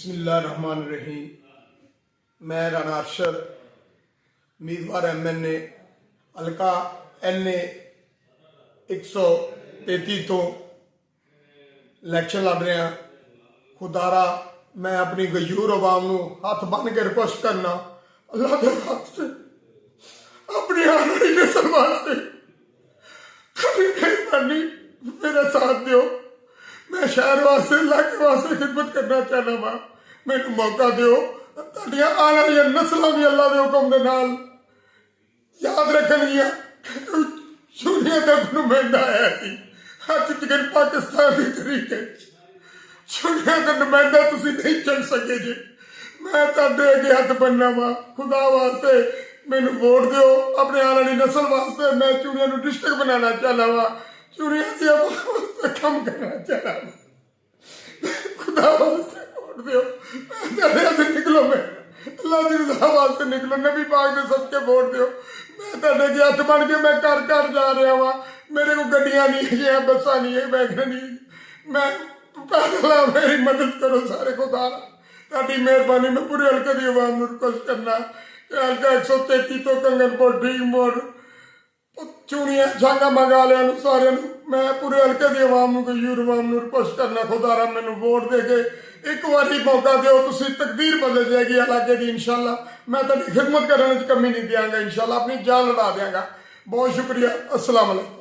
बिस्मिल्लाहिर्रहमानिर्रहीम। मैं राणा अरशद उम्मीदवार MNA हल्का NA 133 तो इलैक्शन लड़ रहा। खुदारा मैं अपनी गयूर अवाम नूं हथ बन के रिक्वेस्ट करना, अल्लाह के वास्ते अपनी आने वाली नस्ल वास्ते थोड़ी मेहरबानी मेरा साथ दियो। मैं शहर वास्ते इलाके वास्ते खिदमत करना चाहना वा। मैनू मौका दियो। तुहाडियां आने वाली नस्लां भी अल्लाह के हुक्म दे नाल याद रखणगियां। चूड़ियां तक नुमाइंदा आया सी, अज तक पाकिस्तान की तरीके चूड़ियां का नुमाइंदा तुसीं नहीं चुन सके जे। मैं तुहाडे अगे हथ बनना वा, खुदा वास्ते मैनू वोट दियो। अपने आने वाली नस्ल वास्ते मैं चूड़ियां नूं डिस्ट्रिक्ट बनाना चाहना वा, चूड़ियां दी वास्ते काम करना चाहना वा। खुदा वास्ते वोट दियो। तुहाडे से निकलो, मैं अल्लाह की रज़ा वास्ते निकलो, नबी पाक दे सदके वोट दियो। मैं तुहाडे अगे हथ बन के मैं घर घर जा रहा वा। मेरे को गड्डियां नहीं है, बसां नहीं है, वैगन नहीं, मैं पैदल हाँ। मेरी मदद करो सारे खुदा तुहाडी मेहरबानी। मैं पूरे हल्के की आवाम नूं रिक्वेस्ट करना कि हल्का 133 तो कंगनपुर डी मोड़ चूड़ियां झांगा मंगा लिया सारे मैं पूरे हल्के की आवाम गयूर आवाम रिक्वेस्ट करना, खुदारा मैनू वोट दे के एक बारी मौका दो। तुसी तकदीर बदल जाएगी इलाके की इंशाअल्लाह। मैं तुहाडी खिदमत करने कमी नहीं देंगा, इंशाअल्लाह अपनी जान लड़ा देंगा। बहुत शुक्रिया। अस्सलाम वालेकुम।